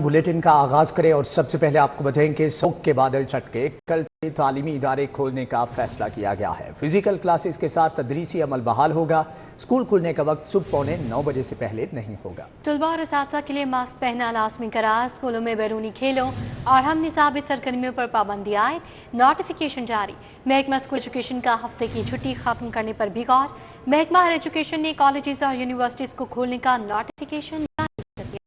Bulletin का आगाज करें और सबसे पहले आपको बताएं कि शौक के बादल छटके, कल से तालीमी इदारे खोलने का फैसला किया गया है। फिजिकल क्लासेस के साथ तदरीसी अमल बहाल होगा। स्कूल खुलने का वक्त सुबह 8:45 बजे से पहले नहीं होगा। तलबा और असातिज़ा के लिए मास्क पहनना लाजमी करार, स्कूलों में बैरूनी खेलों और हम निसाबित सरगर्मियों पर पाबंदी आयद, नोटिफिकेशन जारी। महकमा स्कूल एजुकेशन का हफ्ते की छुट्टी खत्म करने पर भी गौर। महकमा हायर एजुकेशन ने कॉलेजेस और यूनिवर्सिटीज को खोलने का नोटिफिकेशन जारी कर दिया।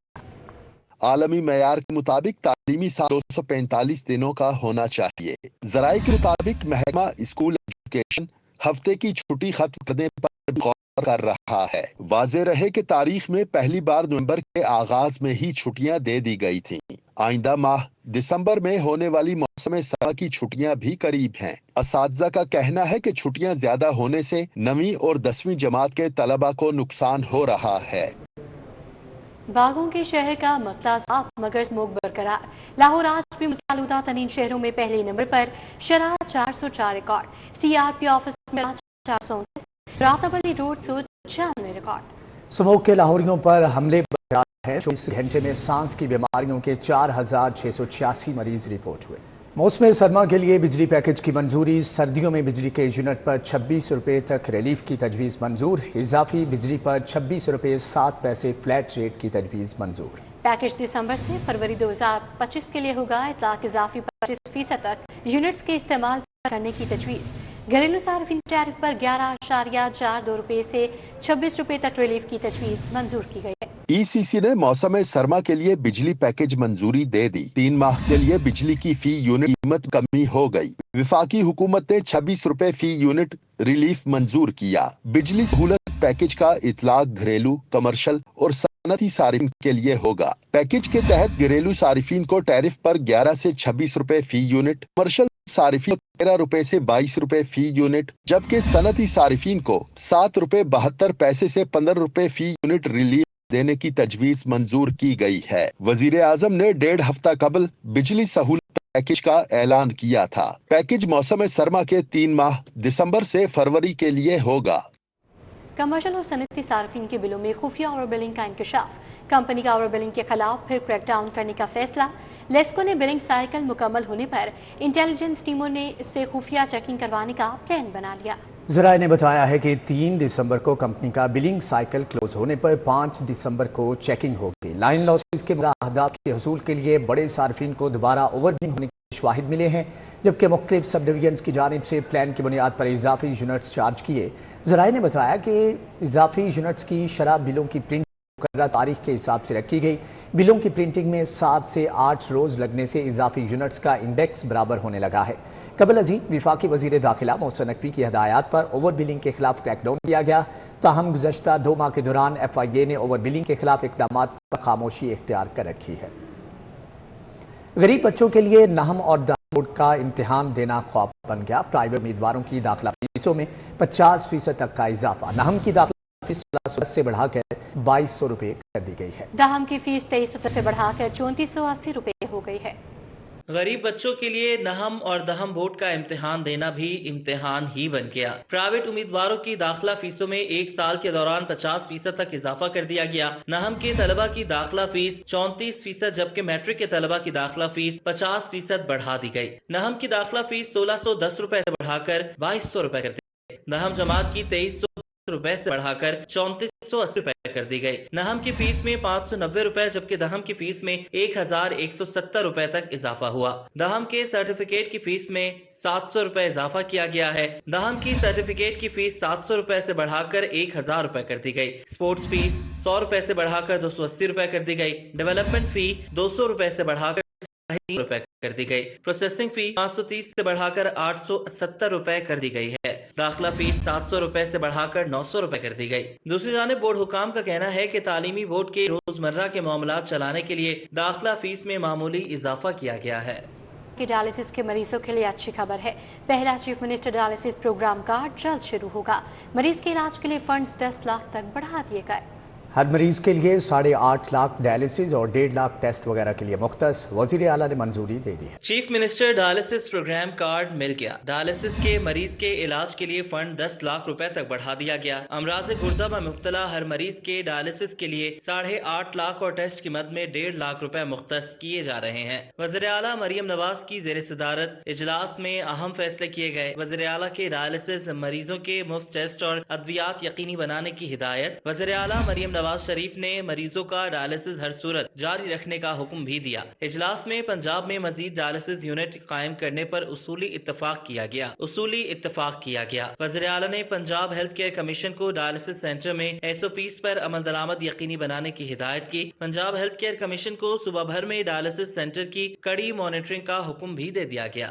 आलमी मयार के मुताबिक तालीमी साल 245 दिनों का होना चाहिए। जराये के मुताबिक महकमा स्कूल एजुकेशन हफ्ते की छुट्टी खत्म करने पर गौर कर रहा है। वाज़ेह रहे कि तारीख में पहली बार नवंबर के आगाज में ही छुट्टियां दे दी गई थीं। आइंदा माह दिसंबर में होने वाली मौसम सरमा की छुट्टियां भी करीब हैं। असातिज़ा का कहना है कि छुट्टियां ज्यादा होने से 9वीं और 10वीं जमात के तलबा को नुकसान हो रहा है। बागों के शहर का मतला साफ मगर स्मोक बरकरार। लाहौर आज भी आलूदा तरीन शहरों में पहले नंबर पर, शराह 404 रिकॉर्ड। CRP ऑफिस में 429, राताबली रोड 196 रिकॉर्ड। स्मोक के लाहौरियों पर हमले बरकरार हैं। 24 घंटे में सांस की बीमारियों के 4686 मरीज रिपोर्ट हुए। मौसम सरमा के लिए बिजली पैकेज की मंजूरी। सर्दियों में बिजली के यूनिट पर 26 रुपये तक रिलीफ की तजवीज़ मंजूर। इजाफी बिजली पर 26 रुपये 7 पैसे फ्लैट रेट की तजवीज़ मंजूर। पैकेज दिसंबर से फरवरी 2025 के लिए होगा। इतलाक इजाफी 25% तक यूनिट्स के इस्तेमाल करने की तजवीज़। घरेलू सार्फिन टैरिफ पर 11.42 रुपये से 26 रुपये तक रिलीफ की तजवीज़ मंजूर की गई है। ECC ने मौसम सरमा के लिए बिजली पैकेज मंजूरी दे दी। 3 माह के लिए बिजली की फी यूनिट कीमत कमी हो गई। विफाकी हुकूमत ने 26 रुपए फी यूनिट रिलीफ मंजूर किया। बिजली सहूलत पैकेज का इतलाक घरेलू, कमर्शल और सनती सारिफिन के लिए होगा। पैकेज के तहत घरेलू सारिफिन को टैरिफ पर 11 से 26 रुपए फी यूनिट, कमर्शल सारिफिन 13 रुपए से 22 रुपए फी यूनिट, जबकि सनती सारिफिन को 7 रुपए 72 पैसे से 15 रुपए फी यूनिट रिलीफ देने की तजवीज मंजूर की गई है। वजीर आजम ने 1.5 हफ्ता कबल बिजली सहूलत पैकेज का ऐलान किया था। पैकेज मौसम सरमा के 3 माह दिसंबर से फरवरी के लिए होगा। कमर्शियल और सनती सार्फिन के बिलों में खुफिया ओवर बिलिंग का इंकशाफ। कंपनी का ओवर बिलिंग के खिलाफ फिर क्रैकडाउन करने का फैसला। लेस्को ने बिलिंग साइकिल मुकम्मल होने पर इंटेलिजेंस टीमों ने इससे खुफिया चेकिंग करवाने का प्लान बना लिया। ज़राए ने बताया है कि 3 दिसंबर को कंपनी का बिलिंग साइकिल क्लोज होने पर 5 दिसंबर को चेकिंग होगी। लाइन लॉसेस के अहदाफ के हसूल के लिए बड़े सार्फिन को दोबारा ओवर बिलिंग होने के शवाहिद मिले हैं, जबकि मुख्तलिफ सब डिवीजन की जानिब से प्लान की बुनियाद पर इजाफी यूनिट्स चार्ज किए। ज़राए ने बताया कि इजाफी यूनिट्स की शरह बिलों की प्रिंट मुकर्रर तारीख के हिसाब से रखी गई। बिलों की प्रिंटिंग में 7 से 8 रोज लगने से इजाफी यूनिट्स का इंडेक्स बराबर होने लगा है। कबल अजीम विफाकी वजीर दाखिला मोहसिन नकवी की हदायत पर ओवर बिलिंग के खिलाफ क्रैकडाउन किया गया। ताहम गुज़श्ता 2 माह के दौरान FIA ने ओवर बिलिंग के खिलाफ इक़दाम पर खामोशी इख्तियार कर रखी है। गरीब बच्चों के लिए नहम और दहम बोर्ड का इम्तिहान देना ख्वाब बन गया। प्राइवेट उम्मीदवारों की दाखिला फीसों में 50% तक का इजाफा। नहम की दाखिला फीस 1610 से बढ़ाकर 2200 रुपये कर दी गई है। दहम की फीस 2300 से बढ़ाकर 3480 रुपये हो गई है। गरीब बच्चों के लिए नहम और दहम बोर्ड का इम्तिहान देना भी इम्तिहान ही बन गया। प्राइवेट उम्मीदवारों की दाखिला फीसों में 1 साल के दौरान 50% तक इजाफा कर दिया गया। नहम के तलबा की दाखिला फीस 34%, जबकि मैट्रिक के तलबा की दाखिला फीस 50% बढ़ा दी गई। नहम की दाखिला फीस 1610 रुपए से बढ़ाकर 2200 रुपए कर दी गई। नहम जमात की 2300 रुपए से बढ़ाकर 3480 रुपए कर दी गई। नहम की फीस में 590 रुपए, जबकि दहम की फीस में 1170 रुपए तक इजाफा हुआ। दहम के सर्टिफिकेट की फीस में 700 रुपए इजाफा किया गया है। दहम की सर्टिफिकेट की फीस 700 रुपए से बढ़ाकर 1000 रुपए कर दी गई। स्पोर्ट्स फीस 100 रुपए से बढ़ाकर 280 रुपए कर दी गई। डेवलपमेंट फी 200 रुपए से बढ़ाकर रुपए कर दी गई। प्रोसेसिंग फी 530 से बढ़ाकर 870 रुपए कर दी गई है। दाखिला फीस 700 रुपए से बढ़ाकर 900 रुपए कर दी गई। दूसरी जानिब बोर्ड हुकाम का कहना है कि तालीमी बोर्ड के रोजमर्रा के मामलात चलाने के लिए दाखिला फीस में मामूली इजाफा किया गया है। कि डायलिसिस के मरीजों के लिए अच्छी खबर है। पहला चीफ मिनिस्टर डायलिसिस प्रोग्राम का जल्द शुरू होगा। मरीज के इलाज के लिए फंड्स 10 लाख तक बढ़ा दिए गए। हर मरीज के लिए 8.5 लाख डायलिसिस और 1.5 लाख टेस्ट वगैरह के लिए मुख्तस वजीर आला ने मंजूरी दे दी है। Chief minister dialysis programme card मिल गया। डायलिसिस के मरीज के इलाज के लिए फंड 10 लाख रुपए तक बढ़ा दिया गया। अमराज गुर्दा में मुब्तला हर मरीज के डायलिसिस के लिए 8.5 लाख और टेस्ट की मद में 1.5 लाख रुपए मुख्तस किए जा रहे हैं। वज़ीर आला मरियम नवाज की ज़ेर सदारत इजलास में अहम फैसले किए गए। वज़ीर आला के डायलिसिस मरीजों के मुफ्त टेस्ट और अद्वियात यकीनी बनाने की हिदायत। वज़ीर आला मरियम नवाज शरीफ ने मरीजों का डायलिसिस हर सूरत जारी रखने का हुक्म भी दिया। इजलास में पंजाब में मजीद डायलिसिस यूनिट कायम करने पर उसूली इत्तफाक किया गया। वज़ीर आला ने पंजाब हेल्थ केयर कमीशन को डायलिसिस सेंटर में SOPs पर अमल दरामद यकीनी बनाने की हिदायत की। पंजाब हेल्थ केयर कमीशन को सूबा भर में डायलिसिस सेंटर की कड़ी मॉनिटरिंग का हुक्म भी दे दिया गया।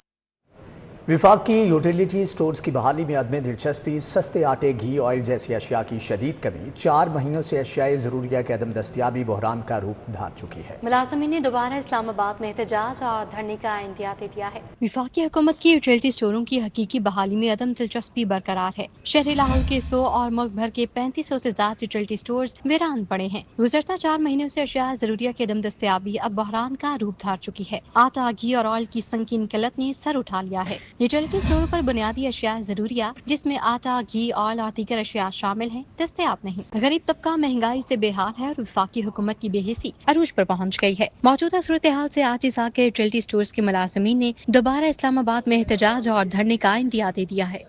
विफाक की यूटिलिटी स्टोर्स की बहाली में अदम दिलचस्पी, सस्ते आटे, घी, ऑयल जैसी अशिया की शदीद कमी, 4 महीनों से अशियाए ज़रूरिया के अदम दस्तियाबी बहरान का रूप धार चुकी है। मुलाजमीन ने दोबारा इस्लामाबाद में एहतजाज और धरने का इंदिया दे दिया है। विफाकी हुकूमत की यूटिलिटी स्टोरों की हकीकी बहाली में अदम दिलचस्पी बरकरार है। शहर लाहौर के 100 और मुल्क भर के 3500 से ज्यादा यूटिलिटी स्टोर्स वीरान पड़े हैं। गुज़श्ता 4 महीनों से अशिया ज़रूरिया की अदम दस्तियाबी अब बहरान का रूप धार चुकी है। आटा, घी और ऑयल की संगीन किल्लत ने सर उठा लिया है। यूटिलिटी स्टोरों पर बुनियादी अशिया ज़रूरिया जिसमें आटा, घी, ऑयल और दीगर अशिया शामिल हैं, दस्तयाब नहीं। गरीब तबका महंगाई से बेहाल है और वफाकी हुकूमत की बेहिसी अरूज पर पहुंच गई है। मौजूदा सूरत हाल से आजिज़ा के यूटिलिटी स्टोर्स के मुलाजमीन ने दोबारा इस्लामाबाद में एहतजाज और धरने का इंदिया दे दिया है।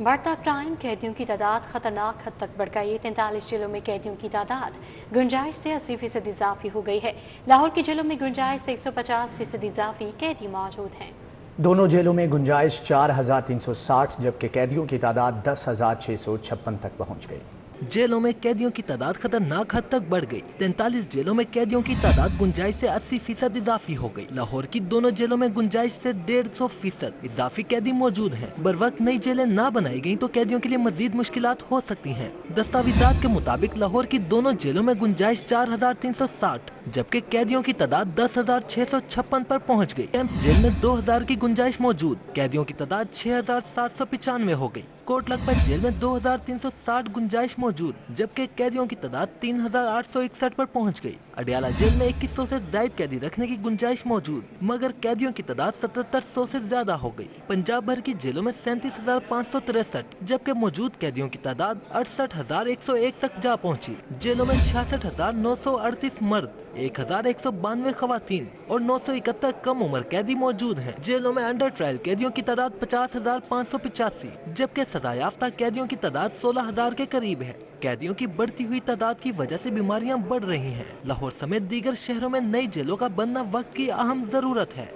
बढ़ता क्राइम, कैदियों की तादाद खतरनाक हद तक बढ़ गई। 43 जेलों में कैदियों की तादाद गुंजाइश से 80% इजाफी हो गई है। लाहौर की जेलों में गुंजाइश से 150% इजाफी कैदी मौजूद हैं। दोनों जेलों में गुंजाइश 4360 जबकि कैदियों की तादाद 10,656 तक पहुंच गई। जेलों में कैदियों की तादाद खतरनाक हद तक बढ़ गई। 43 जेलों में कैदियों की तादाद गुंजाइश से 80% इजाफी हो गई। लाहौर की दोनों जेलों में गुंजाइश से 150% इजाफी कैदी मौजूद हैं। बर वक्त नई जेलें ना बनाई गयी तो कैदियों के लिए मजीद मुश्किलात हो सकती हैं। दस्तावेजात के मुताबिक लाहौर की दोनों जेलों में गुंजाइश 4360 जबकि कैदियों की तादाद 10,656 पर पहुंच गई। कैंप जेल में 2000 की गुंजाइश मौजूद, कैदियों की तादाद 6,795 हो गई। कोट लखपत जेल में 2,360 गुंजाइश मौजूद जबकि कैदियों की तादाद 3,861 पर पहुंच गई। अडियाला जेल में 2100 से ज्यादा कैदी रखने की गुंजाइश मौजूद मगर कैदियों की तादाद 7700 से ज्यादा हो गई। पंजाब भर की जेलों में 37,563 जबकि मौजूद कैदियों की तादाद 68,101 तक जा पहुँची। जेलों में 66,938 मर्द, 1,192 खवातीन और 971 कम उम्र कैदी मौजूद हैं। जेलों में अंडर ट्रायल कैदियों की तादाद 50,585 जबकि सजायाफ्ता कैदियों की तादाद 16,000 के करीब है। कैदियों की बढ़ती हुई तादाद की वजह से बीमारियां बढ़ रही हैं। लाहौर समेत दीगर शहरों में नई जेलों का बनना वक्त की अहम जरूरत है।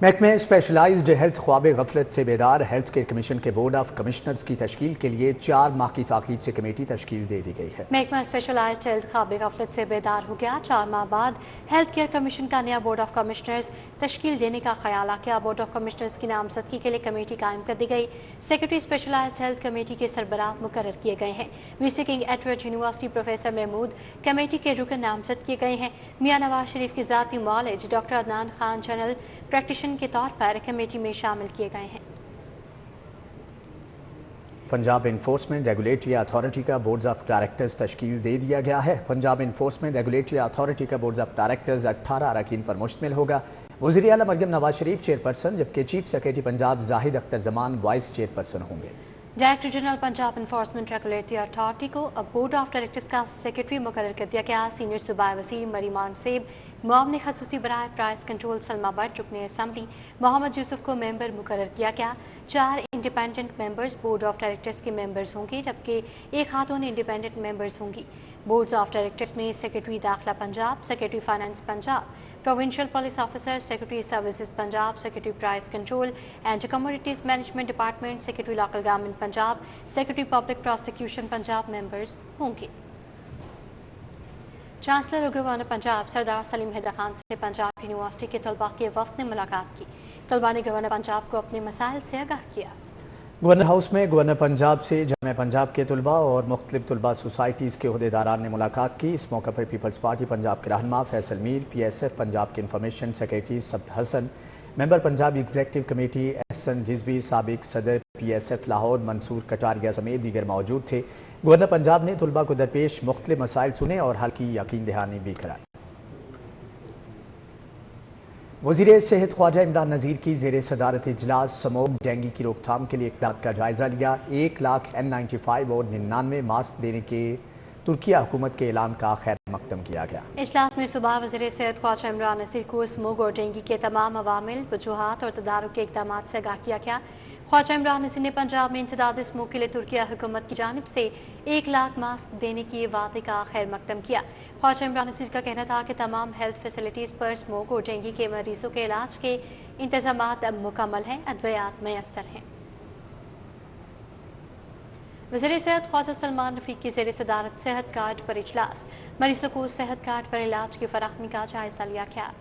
महकमे स्पेशलाइज्ड हेल्थ ख्वाब गफलत से बेदार हेल्थ केयर कमीशन के बोर्ड ऑफ कमिश्नर्स की तश्कील के लिए 4 माह की ताकीद से कमेटी तश्कील दे दी गई है। महकमा स्पेशलाइज्ड हेल्थ ख्वाब गफलत से बेदार हो गया। 4 माह बाद हेल्थ केयर कमीशन का नया बोर्ड ऑफ कमिश्नर्स तश्कील देने का ख्याल आ गया। बोर्ड ऑफ कमिश्नर्स की नामजदगी के लिए कमेटी कायम कर दी गई। सेक्रेटरी स्पेशलाइज्ड हेल्थ कमेटी के सरबराह मुकर्रर किए गए हैं। VC King Edward university professor Mahmood committee के रुकन नामजद किए गए हैं। मियां नवाज शरीफ की ज़ाती मौलिज doctor Adnan Khan general practitioner के तौर पर कमेटी में शामिल किए गए हैं। पंजाब इन्फोर्समेंट रेगुलेटरी अथॉरिटी का बोर्ड ऑफ डायरेक्टर्स तश्कील दे दिया गया है। पंजाब इन्फोर्समेंट रेगुलेटरी अथॉरिटी का बोर्ड ऑफ डायरेक्टर्स 18 अरकान पर मुश्तमिल होगा। वज़ीर आला मरियम नवाज शरीफ चेयरपर्सन जबकि chief secretary Punjab Zahid Akhtar Zaman vice chairperson होंगे। Director general Punjab enforcement regulatory authority को अब बोर्ड ऑफ डायरेक्टर्स का सेक्रेटरी मुकर्रर कर दिया गया। सीनियर सूबाई वज़ीर मरीमान सेब, मुआवने खसूसी बराए प्राइस कंट्रोल सलमा भट्ट, रुकने असम्बली मोहम्मद यूसुफ को मेंबर मुकर्रर किया गया। 4 independent members board of directors के मेंबर्स होंगे जबकि 1 खातून इंडिपेंडेंट मेंबर्स होंगी। बोर्ड ऑफ डायरेक्टर्स में सेक्रेटरी दाखिला Punjab, secretary finance Punjab, provincial police officer, secretary services Punjab, secretary price control and commodities management department, secretary local government Punjab, secretary public prosecution Punjab members होंगे। Chancellor governor Punjab सरदार सलीम हैदर खान से Punjab university के तलबा के वफ्द ने मुलाकात की। तलबा ने गवर्नर पंजाब को अपने मसाइल से आगाह किया। गवर्नर हाउस में गवर्नर पंजाब से जामिया पंजाब के तलबा और मुख्तलिफ तलबा सोसाइटीज़ के अहदेदारान ने मुलाकात की। इस मौके पर पीपल्स पार्टी पंजाब के रहनुमा फैसल मीर, PSF पंजाब के information secretary Sabt Hasan, member Punjab executive committee Ehsan Rizvi, साबिक सदर PSF लाहौर मंसूर कटारिया समेत दीगर मौजूद थे। गवर्नर पंजाब ने तलबा को दरपेश मुख्तलिफ मसाइल सुने और हल की यकीन दहानी भी कराई। वज़ीर सेहत ख्वाजा इमरान नज़ीर की ज़ेर सदारत इजलास समोग डेंगू की रोकथाम के लिए इक़दाम का जायज़ा लिया। 1 लाख N95 और 99 मास्क देने के तुर्किया हुकूमत के ऐलान का खैर मकदम किया गया। इजलास में सुबह वज़ीर सेहत ख्वाजा इमरान नज़ीर को स्मोग और डेंगू के तमाम अवामिल, वजूहात और तदारुक के इक़दाम से आगाह किया गया। ख्वाजा इमरान नज़ीर ने पंजाब में इंसदाद स्मोग के लिए तुर्किया हुकूमत की जानिब से 1 लाख मास्क देने की वादे का खैर मकदम किया। ख्वाजा इमरान नज़ीर का कहना था कि तमाम हेल्थ फैसिलिटीज़ पर स्मोग और डेंगू के मरीजों के इलाज के इंतजामात मुकम्मल हैं, अद्वियात मैसर हैं। वज़ीर सेहत ख्वाजा सलमान रफ़ीक की ज़ेर सदारत सेहत कार्ड पर इजलास, मरीजों को सेहत कार्ड पर इलाज की फराहमी का जायज़ा लिया गया।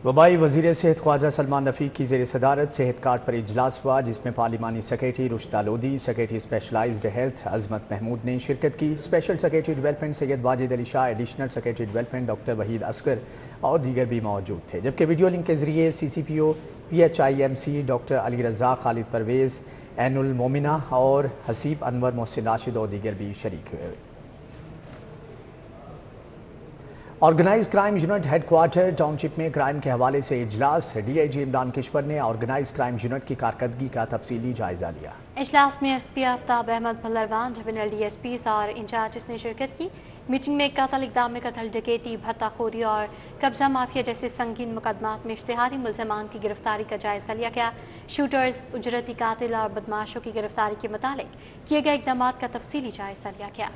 वबाई वज़ीर सेहत ख्वाजा सलमान रफ़ीक की ज़ेर सदारत सेहत कार्ड पर इजलास हुआ, जिसमें पार्लिमानी secretary Rushda Lodhi, secretary specialised health Azmat Mahmood ने शिरकत की। Special secretary development Syed Wajid Ali Shah, additional secretary development doctor Waheed Asghar और दीगर भी मौजूद थे। जबकि वीडियो लिंक के जरिए CCPO PHIMC doctor Ali Raza, Khalid Parvez, Ainul Momina और हसीब अनवर, मोहसिन राशिद और दीगर भी शरीक हुए। Organise crime unit headquarter township में क्राइम के हवाले से इजलास। DIG इमरान किश्वर ने ऑर्गेनाइज क्राइम यूनिट की कारकर्दगी का तफसीली जायजा लिया। इजलास में SP Aftab Ahmad Bhallarwan, divisional DSPs और इंचार्ज ने शिरकत की। मीटिंग में कत्ल, इक़दाम में कत्ल, डकैती, भत्ताखोरी और कब्जा माफिया जैसे संगीन मुकदमात में इश्तिहारी मुल्ज़मान की गिरफ्तारी का जायजा लिया गया। शूटर्स, उजरती कातिल और बदमाशों की गिरफ्तारी के मुतालिक किए गए इक़दाम का तफसीली जायजा लिया गया।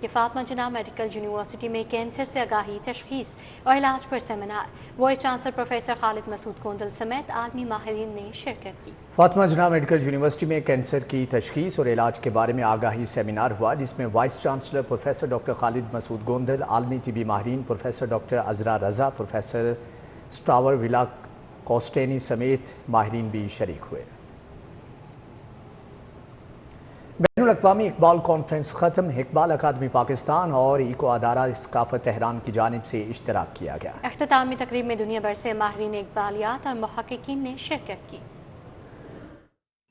कि फातिमा जिन्ना मेडिकल यूनिवर्सिटी में कैंसर से आगाही, तशखीस और इलाज पर seminar, vice chancellor professor Khalid Masood Gondal समेत आलमी माहिरीन ने शिरकत की। फातिमा जिन्ना मेडिकल यूनिवर्सिटी में कैंसर की तशखीस और इलाज के बारे में आगाही सेमिनार हुआ, जिसमें vice chancellor professor doctor Khalid Masood Gondal, आलमी तिबी माहिरीन professor doctor Azra Raza, professor स्टावर विला कोस्टेनी समेत माहिरीन भी शरीक हुए। बैनुल अक़वामी इकबाल कॉन्फ्रेंस ख़त्म। इकबाल अकादमी पाकिस्तान और इको अदारा सकाफ़त तेहरान की जानिब से इश्तराक किया गया। अख्तितामी तकरीब में दुनिया भर से माहिरीन इकबालियात और मुहक्किकीन ने शिरकत की।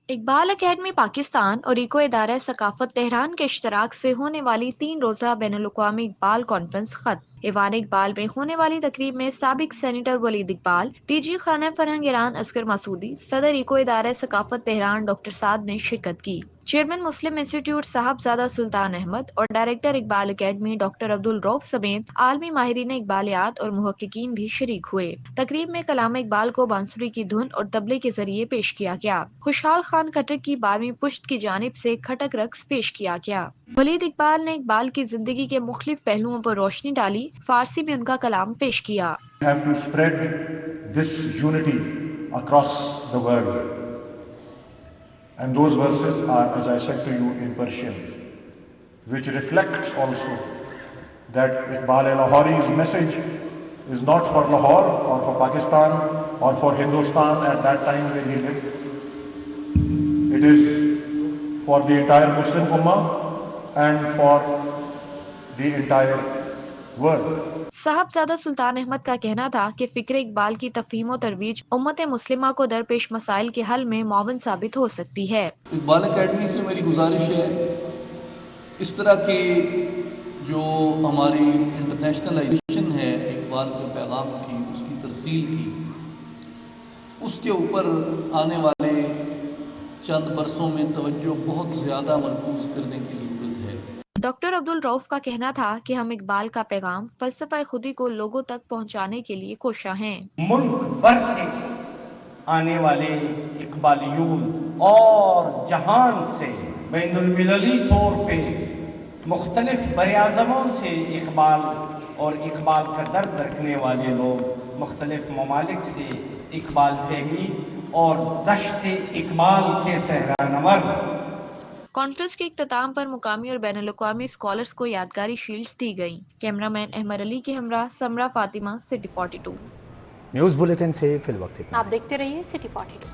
इकबाल अकेडमी पाकिस्तान और इको अदारा सकाफत तेहरान के इश्तराक से होने वाली 3 रोज़ा बैनुल अक़वामी इकबाल कॉन्फ्रेंस खत्म। ईवान इकबाल में होने वाली तकरीब में साबिक सेनेटर वलीद इकबाल, DG खाना फरहंग ईरान असगर मसूदी, सदर इको अदारा सकाफत तेहरान डॉक्टर साद ने शिरकत की। चेयरमैन मुस्लिम इंस्टीट्यूट साहबजादा सुल्तान अहमद और director Iqbal academy doctor Abdul Rauf समेत आलमी माहिरीन इकबालियात और मुहक्किकीन भी शरीक हुए। तकरीब में कलाम इकबाल को बांसुरी की धुन और तबले के जरिए पेश किया गया। खुशहाल खान खटक की 12वीं पुश्त की जानिब से खटक रक्स पेश किया गया। वलीद इकबाल ने इकबाल की जिंदगी के मुख्तलिफ पहलुओं पर रोशनी डाली। फारसी में उनका कलाम पेश किया। have to spread this unity across the world. And those verses are, as I said to you, in Persian, which reflects also that Iqbal Lahori's message is not for Lahore or for Pakistan or for Hindustan at that time when he lived. It is for the entire Muslim Ummah and for the entire world. साहबजादा सुल्तान अहमद का कहना था कि फिक्र इकबाल की तफहीम और तरवीज उम्मत मुस्लिमा को दरपेश मसाइल के हल में मुआवन साबित हो सकती है। इकबाल अकेडमी से मेरी गुजारिश है, इस तरह की जो हमारी इंटरनेशनलाइजेशन है इकबाल के पैगाम की, उसकी तरसील की, उसके ऊपर आने वाले चंद बरसों में तवज्जो बहुत ज़्यादा मरकूज करने की ज़रूरत है। डॉक्टर अब्दुल रऊफ का कहना था कि हम इकबाल का पैगाम फलसफा खुदी को लोगों तक पहुंचाने के लिए कोशा हैं। मुल्क भर से आने वाले इकबालियून और जहान से बैनुल मिलली तौर पे मुख्तलिफ बरआज़मों से इकबाल और इकबाल का दर्द रखने वाले लोग मुख्तलिफ ममालिक से इकबाल फहमी और दश्त इकबाल के सहरानवर। कॉन्फ्रेंस के इख्तिताम पर मुकामी और बैनुल अक़वामी स्कॉलर्स को यादगारी शील्ड्स दी गईं। कैमरामैन अहमद अली के हमरा समरा फातिमा, सिटी 42। न्यूज़ बुलेटिन से फिल वक्त इतना। आप देखते रहिए सिटी 42।